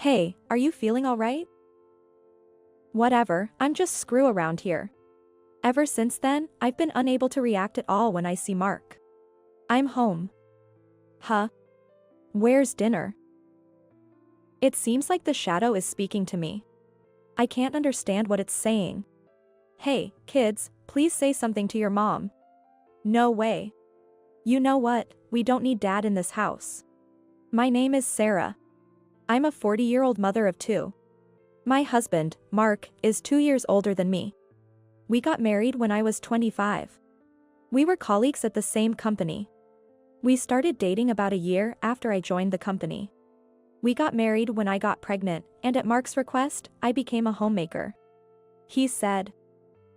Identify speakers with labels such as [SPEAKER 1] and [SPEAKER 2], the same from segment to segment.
[SPEAKER 1] Hey, are you feeling alright? Whatever, I'm just screw around here. Ever since then, I've been unable to react at all when I see Mark. I'm home. Huh? Where's dinner? It seems like the shadow is speaking to me. I can't understand what it's saying. Hey, kids, please say something to your mom. No way. You know what, we don't need dad in this house. My name is Sarah. I'm a 40-year-old mother of two. My husband, Mark, is 2 years older than me. We got married when I was 25. We were colleagues at the same company. We started dating about a year after I joined the company. We got married when I got pregnant, and at Mark's request, I became a homemaker. He said,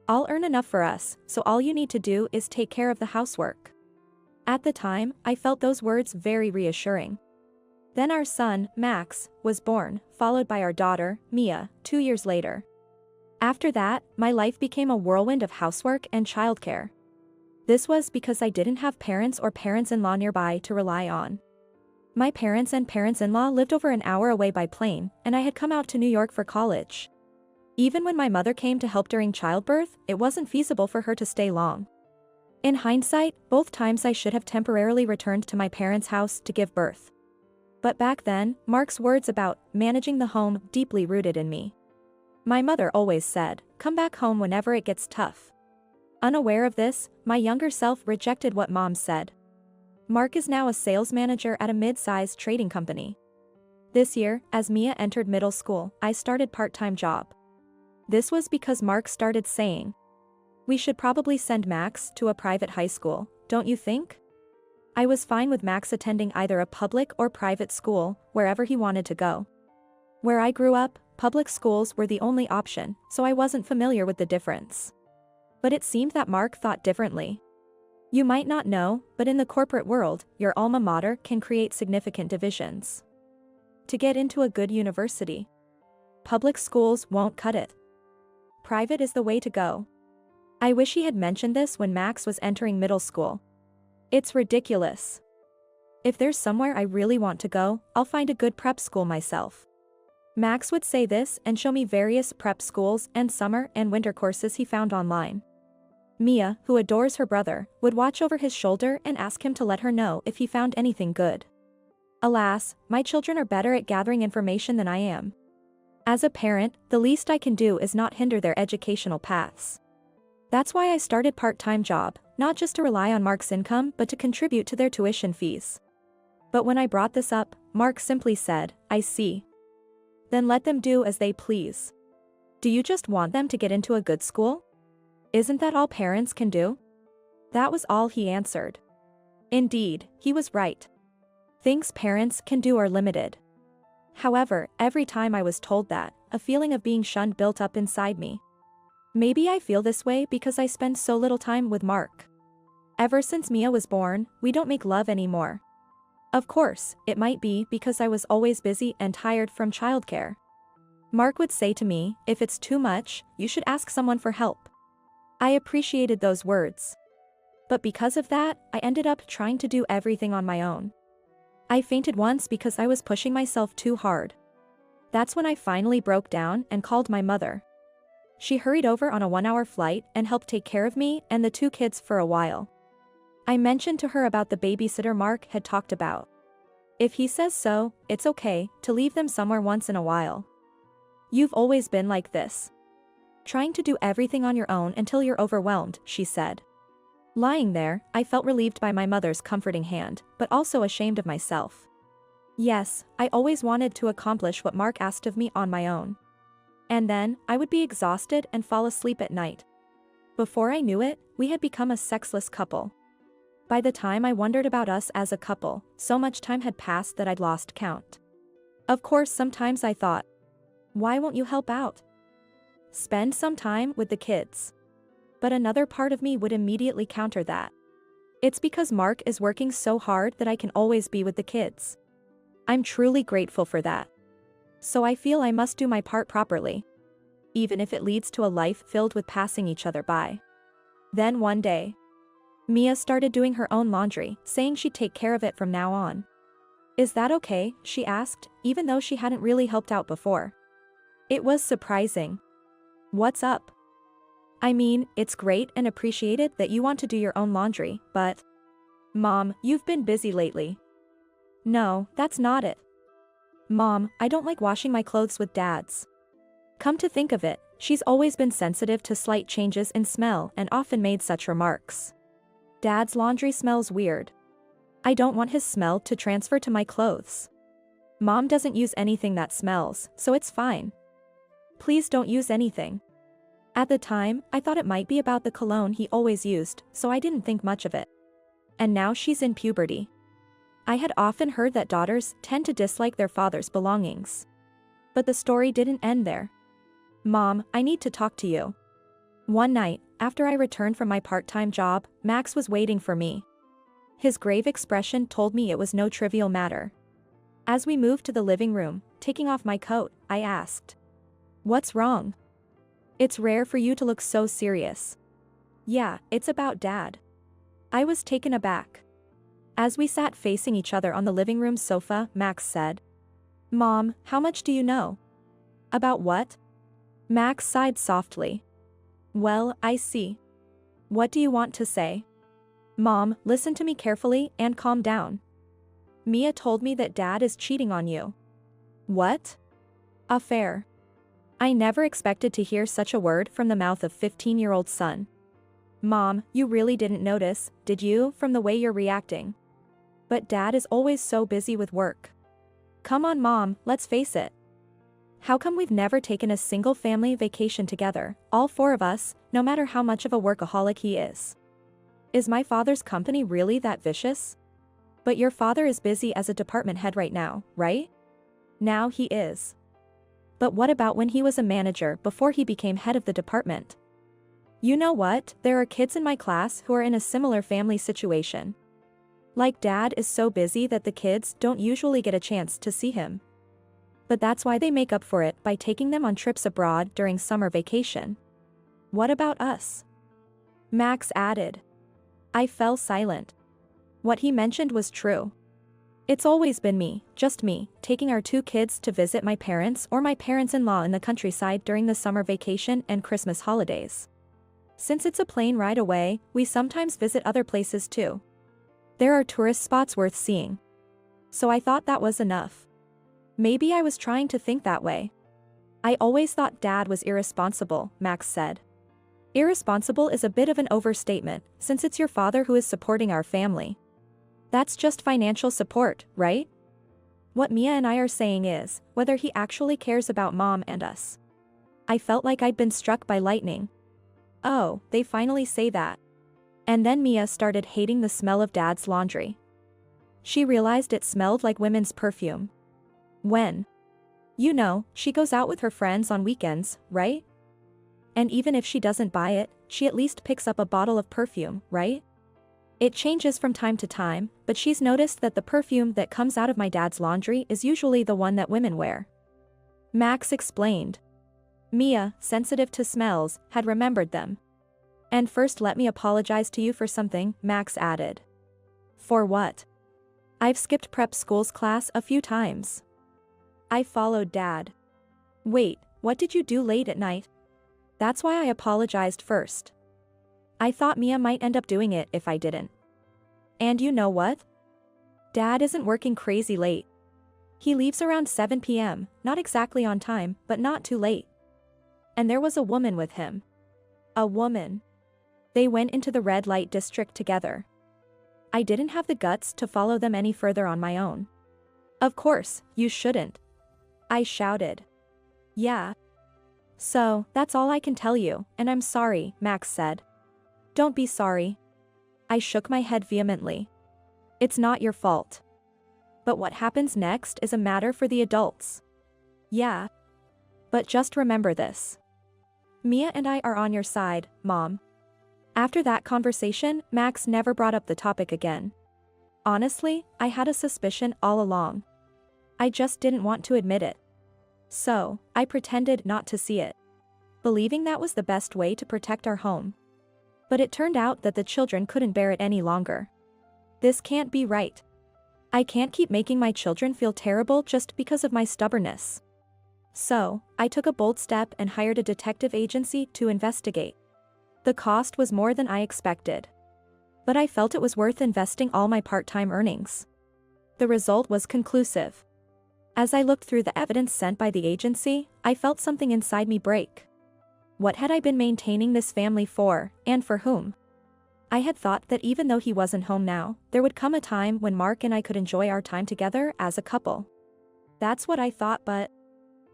[SPEAKER 1] "I'll earn enough for us, so all you need to do is take care of the housework." At the time, I felt those words very reassuring. Then our son, Max, was born, followed by our daughter, Mia, 2 years later. After that, my life became a whirlwind of housework and childcare. This was because I didn't have parents or parents-in-law nearby to rely on. My parents and parents-in-law lived over an hour away by plane, and I had come out to New York for college. Even when my mother came to help during childbirth, it wasn't feasible for her to stay long. In hindsight, both times I should have temporarily returned to my parents' house to give birth. But back then, Mark's words about managing the home deeply rooted in me. My mother always said, "Come back home whenever it gets tough." Unaware of this, my younger self rejected what mom said. Mark is now a sales manager at a mid-sized trading company. This year, as Mia entered middle school, I started part-time job. This was because Mark started saying, "We should probably send Max to a private high school, don't you think?" I was fine with Max attending either a public or private school, wherever he wanted to go. Where I grew up, public schools were the only option, so I wasn't familiar with the difference. But it seemed that Mark thought differently. You might not know, but in the corporate world, your alma mater can create significant divisions. To get into a good university, public schools won't cut it. Private is the way to go. I wish he had mentioned this when Max was entering middle school. It's ridiculous. If there's somewhere I really want to go, I'll find a good prep school myself. Max would say this and show me various prep schools and summer and winter courses he found online. Mia, who adores her brother, would watch over his shoulder and ask him to let her know if he found anything good. Alas, my children are better at gathering information than I am. As a parent, the least I can do is not hinder their educational paths. That's why I started part-time job, not just to rely on Mark's income but to contribute to their tuition fees. But when I brought this up, Mark simply said, "I see. Then let them do as they please. Do you just want them to get into a good school? Isn't that all parents can do?" That was all he answered. Indeed, he was right. Things parents can do are limited. However, every time I was told that, a feeling of being shunned built up inside me. Maybe I feel this way because I spend so little time with Mark. Ever since Mia was born, we don't make love anymore. Of course, it might be because I was always busy and tired from childcare. Mark would say to me, "If it's too much, you should ask someone for help." I appreciated those words. But because of that, I ended up trying to do everything on my own. I fainted once because I was pushing myself too hard. That's when I finally broke down and called my mother. She hurried over on a 1-hour flight and helped take care of me and the 2 kids for a while. I mentioned to her about the babysitter Mark had talked about. If he says so, it's okay to leave them somewhere once in a while. You've always been like this. Trying to do everything on your own until you're overwhelmed, she said. Lying there, I felt relieved by my mother's comforting hand, but also ashamed of myself. Yes, I always wanted to accomplish what Mark asked of me on my own. And then, I would be exhausted and fall asleep at night. Before I knew it, we had become a sexless couple. By the time I wondered about us as a couple, so much time had passed that I'd lost count. Of course, sometimes I thought, why won't you help out? Spend some time with the kids. But another part of me would immediately counter that. It's because Mark is working so hard that I can always be with the kids. I'm truly grateful for that. So I feel I must do my part properly. Even if it leads to a life filled with passing each other by. Then one day, Mia started doing her own laundry, saying she'd take care of it from now on. Is that okay? She asked, even though she hadn't really helped out before. It was surprising. What's up? I mean, it's great and appreciated that you want to do your own laundry, but… Mom, you've been busy lately. No, that's not it. Mom, I don't like washing my clothes with Dad's. Come to think of it, she's always been sensitive to slight changes in smell and often made such remarks. Dad's laundry smells weird. I don't want his smell to transfer to my clothes. Mom doesn't use anything that smells, so it's fine. Please don't use anything. At the time, I thought it might be about the cologne he always used, so I didn't think much of it. And now she's in puberty. I had often heard that daughters tend to dislike their father's belongings. But the story didn't end there. Mom, I need to talk to you. One night, after I returned from my part-time job, Max was waiting for me. His grave expression told me it was no trivial matter. As we moved to the living room, taking off my coat, I asked, "What's wrong? It's rare for you to look so serious." "Yeah, it's about Dad." I was taken aback. As we sat facing each other on the living room sofa, Max said, "Mom, how much do you know?" "About what?" Max sighed softly. "Well, I see. What do you want to say?" "Mom, listen to me carefully and calm down. Mia told me that Dad is cheating on you." "What?" "Affair." I never expected to hear such a word from the mouth of 15-year-old son. "Mom, you really didn't notice, did you, from the way you're reacting? But Dad is always so busy with work." "Come on, Mom, let's face it. How come we've never taken a single family vacation together, all four of us, no matter how much of a workaholic he is? Is my father's company really that vicious?" "But your father is busy as a department head right now, right?" "Now he is. But what about when he was a manager before he became head of the department?" "You know what, there are kids in my class who are in a similar family situation. Like Dad is so busy that the kids don't usually get a chance to see him. But that's why they make up for it by taking them on trips abroad during summer vacation." "What about us?" Max added. I fell silent. What he mentioned was true. It's always been me, just me, taking our two kids to visit my parents or my parents-in-law in the countryside during the summer vacation and Christmas holidays. Since it's a plane ride away, we sometimes visit other places too. There are tourist spots worth seeing. So I thought that was enough. Maybe I was trying to think that way. "I always thought Dad was irresponsible," Max said. "Irresponsible is a bit of an overstatement, since it's your father who is supporting our family. That's just financial support, right? What Mia and I are saying is, whether he actually cares about Mom and us." I felt like I'd been struck by lightning. Oh, they finally say that. And then Mia started hating the smell of Dad's laundry. She realized it smelled like women's perfume. When? You know, she goes out with her friends on weekends, right? And even if she doesn't buy it, she at least picks up a bottle of perfume, right? It changes from time to time, but she's noticed that the perfume that comes out of my dad's laundry is usually the one that women wear. Max explained. Mia, sensitive to smells, had remembered them. "And first let me apologize to you for something," Max added. "For what?" "I've skipped prep school's class a few times." I followed Dad. "Wait, what did you do late at night?" "That's why I apologized first. I thought Mia might end up doing it if I didn't. And you know what? Dad isn't working crazy late. He leaves around 7 p.m., not exactly on time, but not too late. And there was a woman with him." "A woman?" "They went into the red light district together." I didn't have the guts to follow them any further on my own. "Of course, you shouldn't," I shouted. "Yeah. So, that's all I can tell you, and I'm sorry," Max said. "Don't be sorry." I shook my head vehemently. "It's not your fault. But what happens next is a matter for the adults." "Yeah. But just remember this. Mia and I are on your side, Mom." After that conversation, Max never brought up the topic again. Honestly, I had a suspicion all along. I just didn't want to admit it. So, I pretended not to see it, believing that was the best way to protect our home. But it turned out that the children couldn't bear it any longer. "This can't be right. I can't keep making my children feel terrible just because of my stubbornness. So, I took a bold step and hired a detective agency to investigate. The cost was more than I expected. But I felt it was worth investing all my part-time earnings. The result was conclusive. As I looked through the evidence sent by the agency, I felt something inside me break. What had I been maintaining this family for, and for whom? I had thought that even though he wasn't home now, there would come a time when Mark and I could enjoy our time together as a couple. That's what I thought, but...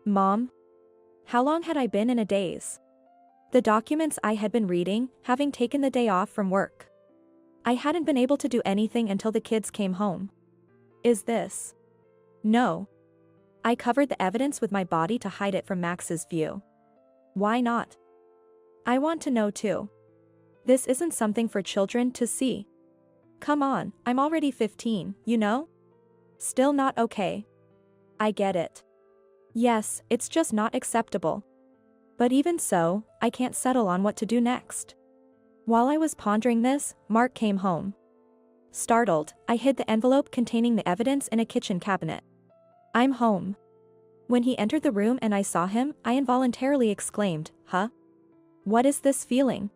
[SPEAKER 1] Mom? How long had I been in a daze? The documents I had been reading, having taken the day off from work. I hadn't been able to do anything until the kids came home. Is this? No. I covered the evidence with my body to hide it from Max's view. Why not? I want to know too. This isn't something for children to see. Come on, I'm already 15, you know? Still not okay. I get it. Yes, it's just not acceptable. But even so, I can't settle on what to do next. While I was pondering this, Mark came home. Startled, I hid the envelope containing the evidence in a kitchen cabinet. I'm home. When he entered the room and I saw him, I involuntarily exclaimed, "Huh? What is this feeling?"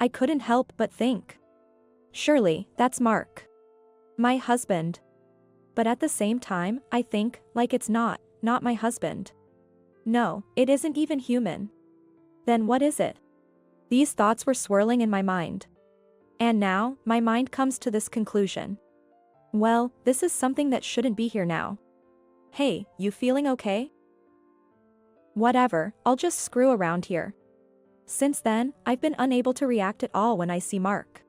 [SPEAKER 1] I couldn't help but think. Surely, that's Mark. My husband. But at the same time, I think, like it's not my husband. No, it isn't even human. Then what is it? These thoughts were swirling in my mind. And now, my mind comes to this conclusion. Well, this is something that shouldn't be here now. Hey, you feeling okay? Whatever, I'll just screw around here. Since then, I've been unable to react at all when I see Mark.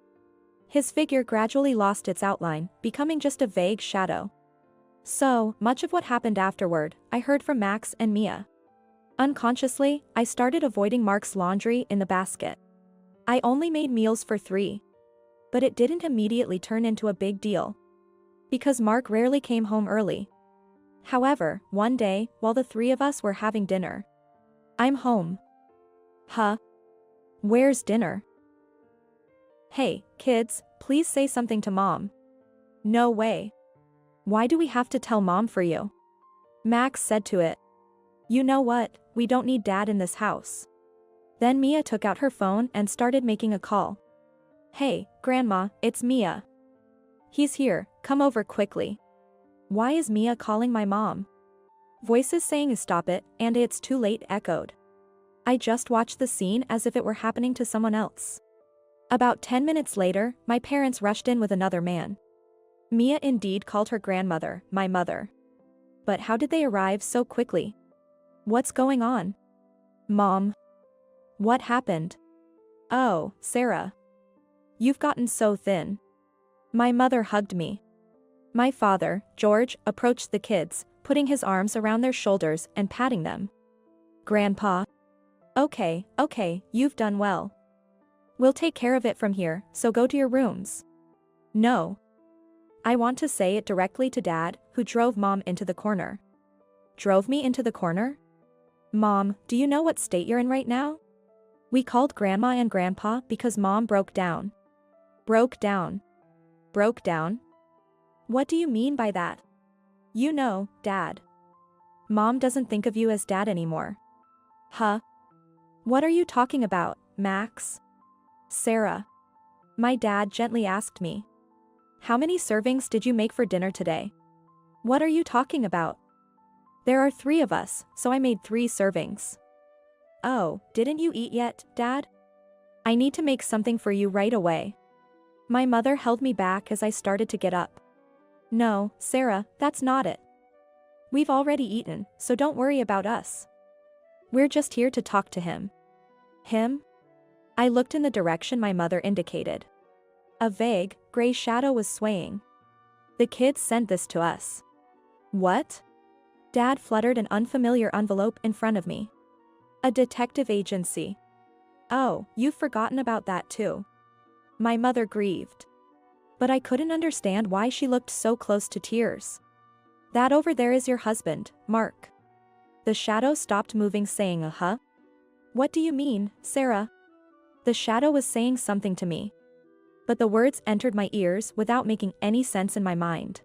[SPEAKER 1] His figure gradually lost its outline, becoming just a vague shadow. So, much of what happened afterward, I heard from Max and Mia. Unconsciously, I started avoiding Mark's laundry in the basket. I only made meals for 3. But it didn't immediately turn into a big deal. Because Mark rarely came home early. However, one day, while the 3 of us were having dinner. I'm home. Huh? Where's dinner? Hey, kids, please say something to Mom. No way. Why do we have to tell Mom for you? Max said to it. You know what, we don't need Dad in this house. Then Mia took out her phone and started making a call. Hey, Grandma, it's Mia. He's here, come over quickly. Why is Mia calling my mom? Voices saying stop it, and it's too late echoed. I just watched the scene as if it were happening to someone else. About 10 minutes later, my parents rushed in with another man. Mia indeed called her grandmother, my mother. But how did they arrive so quickly? What's going on? Mom. What happened? Oh, Sarah. You've gotten so thin. My mother hugged me. My father, George, approached the kids, putting his arms around their shoulders and patting them. Grandpa. Okay, you've done well. We'll take care of it from here, so go to your rooms. No. I want to say it directly to Dad, who drove Mom into the corner. Drove me into the corner? Mom, do you know what state you're in right now? We called Grandma and Grandpa because Mom broke down. Broke down? Broke down? What do you mean by that? You know, Dad. Mom doesn't think of you as Dad anymore. Huh? What are you talking about, Max? Sarah. My dad gently asked me. How many servings did you make for dinner today? What are you talking about? There are 3 of us, so I made 3 servings. Oh, didn't you eat yet, Dad? I need to make something for you right away. My mother held me back as I started to get up. No, Sarah, that's not it. We've already eaten, so don't worry about us. We're just here to talk to him. Him? I looked in the direction my mother indicated. A vague, gray shadow was swaying. The kids sent this to us. What? Dad fluttered an unfamiliar envelope in front of me. A detective agency. Oh, you've forgotten about that too. My mother grieved. But I couldn't understand why she looked so close to tears. That over there is your husband, Mark. The shadow stopped moving, saying huh? What do you mean, Sarah? The shadow was saying something to me. But the words entered my ears without making any sense in my mind.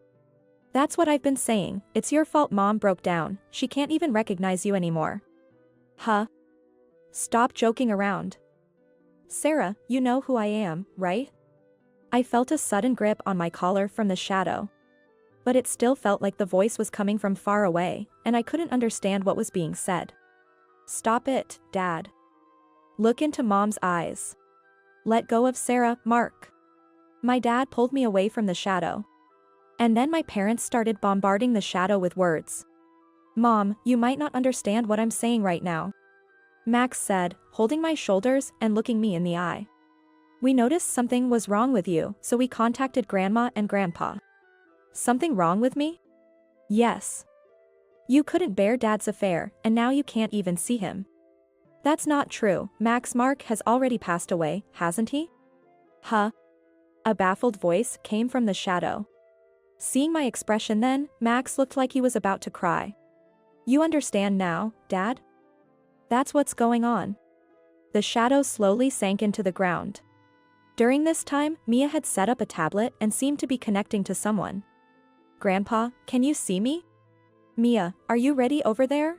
[SPEAKER 1] That's what I've been saying, it's your fault Mom broke down, she can't even recognize you anymore. Huh? Stop joking around. Sarah, you know who I am, right? I felt a sudden grip on my collar from the shadow. But it still felt like the voice was coming from far away, and I couldn't understand what was being said. Stop it, Dad. Look into Mom's eyes. Let go of Sarah, Mark. My dad pulled me away from the shadow. And then my parents started bombarding the shadow with words. Mom, you might not understand what I'm saying right now, Max said, holding my shoulders and looking me in the eye. We noticed something was wrong with you, so we contacted Grandma and Grandpa. Something wrong with me? Yes. You couldn't bear Dad's affair, and now you can't even see him. That's not true, Max. Mark has already passed away, hasn't he? Huh? A baffled voice came from the shadow. Seeing my expression then, Max looked like he was about to cry. You understand now, Dad? That's what's going on. The shadow slowly sank into the ground. During this time, Mia had set up a tablet and seemed to be connecting to someone. Grandpa, can you see me? Mia, are you ready over there?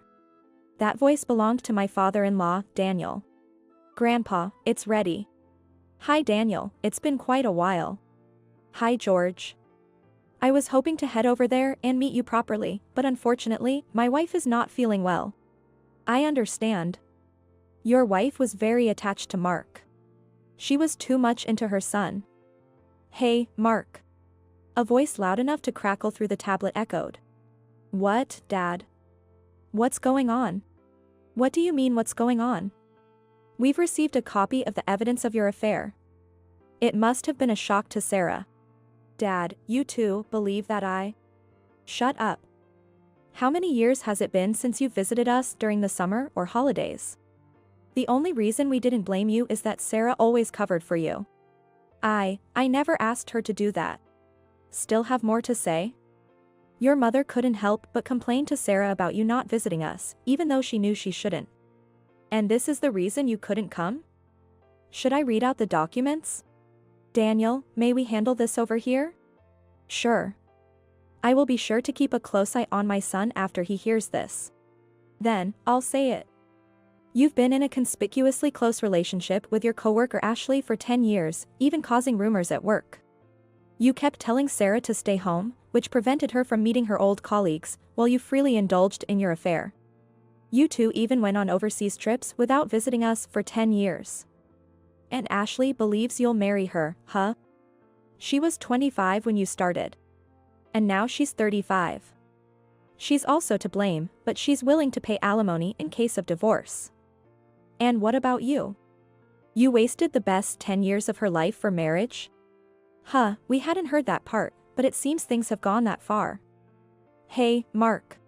[SPEAKER 1] That voice belonged to my father-in-law, Daniel. Grandpa, it's ready. Hi Daniel, it's been quite a while. Hi George. I was hoping to head over there and meet you properly, but unfortunately, my wife is not feeling well. I understand. Your wife was very attached to Mark. She was too much into her son. Hey, Mark. A voice loud enough to crackle through the tablet echoed. What, Dad? What's going on? What do you mean what's going on? We've received a copy of the evidence of your affair. It must have been a shock to Sarah. Dad, you too believe that I... Shut up. How many years has it been since you visited us during the summer or holidays? The only reason we didn't blame you is that Sarah always covered for you. I never asked her to do that. Still have more to say? Your mother couldn't help but complain to Sarah about you not visiting us, even though she knew she shouldn't. And this is the reason you couldn't come? Should I read out the documents? Daniel, may we handle this over here? Sure. I will be sure to keep a close eye on my son after he hears this. Then, I'll say it. You've been in a conspicuously close relationship with your coworker Ashley for 10 years, even causing rumors at work. You kept telling Sarah to stay home, which prevented her from meeting her old colleagues, while you freely indulged in your affair. You two even went on overseas trips without visiting us for 10 years. And Ashley believes you'll marry her, huh? She was 25 when you started. And now she's 35. She's also to blame, but she's willing to pay alimony in case of divorce. And what about you? You wasted the best 10 years of her life for marriage? Huh, we hadn't heard that part, but it seems things have gone that far. Hey, Mark.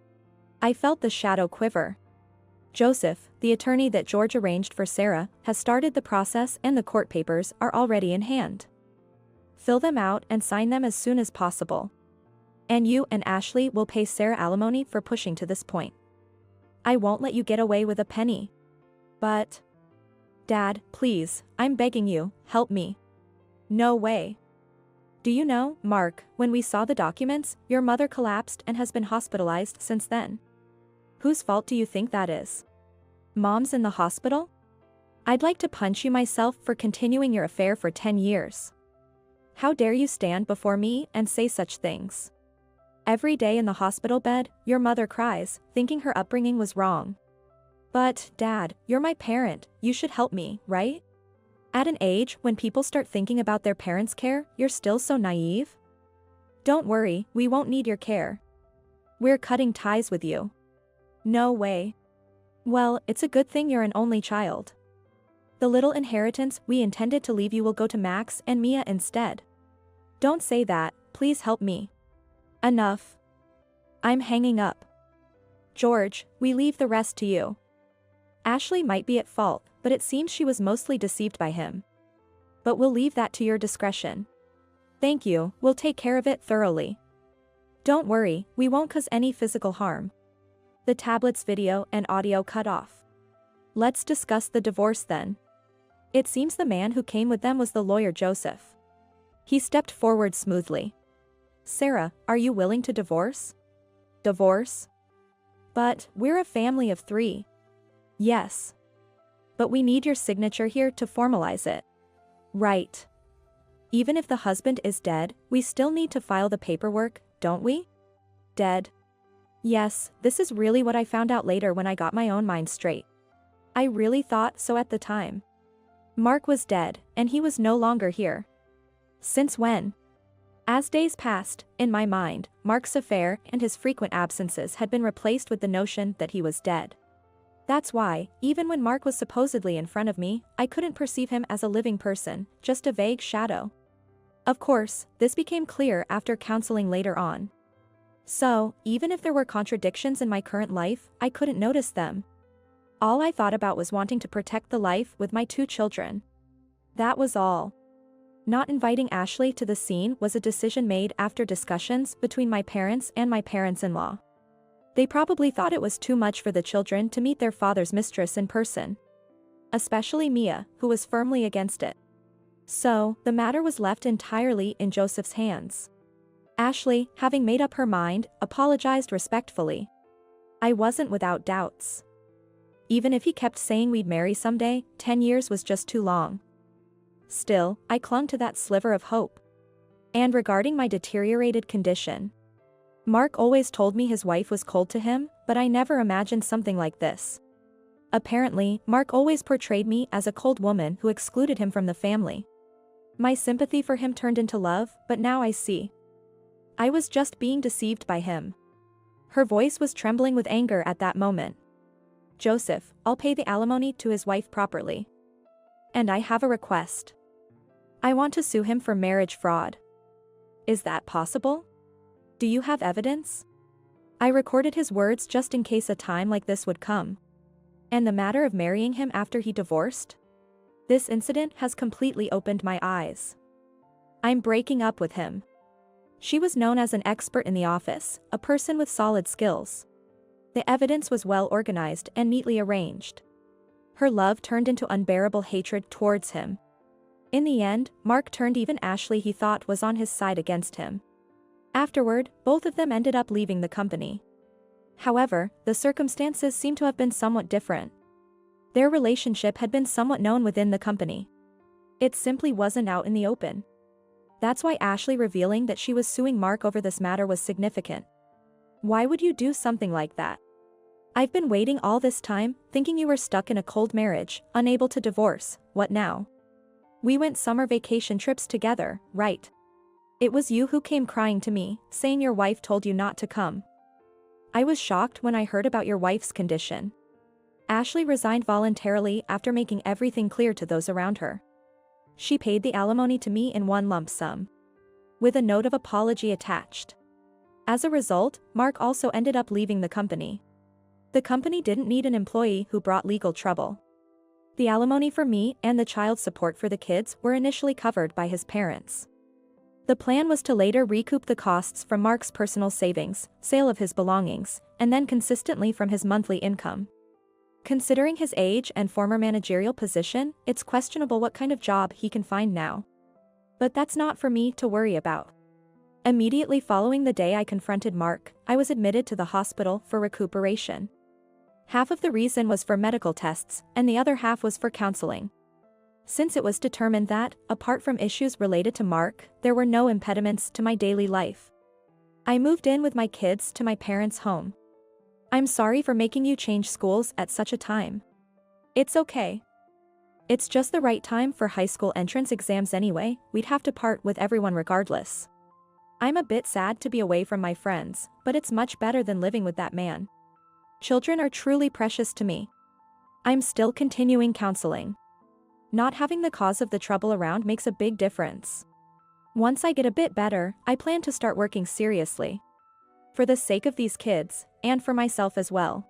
[SPEAKER 1] I felt the shadow quiver. Joseph, the attorney that George arranged for Sarah, has started the process and the court papers are already in hand. Fill them out and sign them as soon as possible. And you and Ashley will pay Sarah alimony for pushing to this point. I won't let you get away with a penny. But... Dad, please, I'm begging you, help me. No way. Do you know, Mark, when we saw the documents, your mother collapsed and has been hospitalized since then. Whose fault do you think that is? Mom's in the hospital? I'd like to punch you myself for continuing your affair for 10 years. How dare you stand before me and say such things? Every day in the hospital bed, your mother cries, thinking her upbringing was wrong. But, Dad, you're my parent, you should help me, right? At an age when people start thinking about their parents' care, you're still so naive? Don't worry, we won't need your care. We're cutting ties with you. No way. Well, it's a good thing you're an only child. The little inheritance we intended to leave you will go to Max and Mia instead. Don't say that, please help me. Enough. I'm hanging up. George, we leave the rest to you. Ashley might be at fault, but it seems she was mostly deceived by him. But we'll leave that to your discretion. Thank you, we'll take care of it thoroughly. Don't worry, we won't cause any physical harm. The tablet's video and audio cut off. Let's discuss the divorce then. It seems the man who came with them was the lawyer Joseph. He stepped forward smoothly. Sarah, are you willing to divorce? Divorce? But we're a family of 3. Yes. But we need your signature here to formalize it. Right. Even if the husband is dead, we still need to file the paperwork, don't we? Dead. Yes, this is really what I found out later when I got my own mind straight. I really thought so at the time. Mark was dead, and he was no longer here. Since when? As days passed, in my mind, Mark's affair and his frequent absences had been replaced with the notion that he was dead. That's why, even when Mark was supposedly in front of me, I couldn't perceive him as a living person, just a vague shadow. Of course, this became clear after counseling later on. So, even if there were contradictions in my current life, I couldn't notice them. All I thought about was wanting to protect the life with my 2 children. That was all. Not inviting Ashley to the scene was a decision made after discussions between my parents and my parents-in-law. They probably thought it was too much for the children to meet their father's mistress in person. Especially Mia, who was firmly against it. So, the matter was left entirely in Joseph's hands. Ashley, having made up her mind, apologized respectfully. I wasn't without doubts. Even if he kept saying we'd marry someday, 10 years was just too long. Still, I clung to that sliver of hope. And regarding my deteriorated condition, Mark always told me his wife was cold to him, but I never imagined something like this. Apparently, Mark always portrayed me as a cold woman who excluded him from the family. My sympathy for him turned into love, but now I see. I was just being deceived by him. Her voice was trembling with anger at that moment. Joseph, I'll pay the alimony to his wife properly. And I have a request. I want to sue him for marriage fraud. Is that possible? Do you have evidence? I recorded his words just in case a time like this would come. And the matter of marrying him after he divorced? This incident has completely opened my eyes. I'm breaking up with him. She was known as an expert in the office, a person with solid skills. The evidence was well organized and neatly arranged. Her love turned into unbearable hatred towards him. In the end, Mark turned even Ashley he thought was on his side against him. Afterward, both of them ended up leaving the company. However, the circumstances seem to have been somewhat different. Their relationship had been somewhat known within the company. It simply wasn't out in the open. That's why Ashley revealing that she was suing Mark over this matter was significant. Why would you do something like that? I've been waiting all this time, thinking you were stuck in a cold marriage, unable to divorce. What now? We went summer vacation trips together, right? It was you who came crying to me, saying your wife told you not to come. I was shocked when I heard about your wife's condition. Ashley resigned voluntarily after making everything clear to those around her. She paid the alimony to me in one lump sum, with a note of apology attached. As a result, Mark also ended up leaving the company. The company didn't need an employee who brought legal trouble. The alimony for me and the child support for the kids were initially covered by his parents. The plan was to later recoup the costs from Mark's personal savings, sale of his belongings, and then consistently from his monthly income. Considering his age and former managerial position, it's questionable what kind of job he can find now. But that's not for me to worry about. Immediately following the day I confronted Mark, I was admitted to the hospital for recuperation. Half of the reason was for medical tests, and the other half was for counseling. Since it was determined that, apart from issues related to Mark, there were no impediments to my daily life, I moved in with my kids to my parents' home. I'm sorry for making you change schools at such a time. It's okay. It's just the right time for high school entrance exams anyway, we'd have to part with everyone regardless. I'm a bit sad to be away from my friends, but it's much better than living with that man. Children are truly precious to me. I'm still continuing counseling. Not having the cause of the trouble around makes a big difference. Once I get a bit better, I plan to start working seriously. For the sake of these kids, and for myself as well.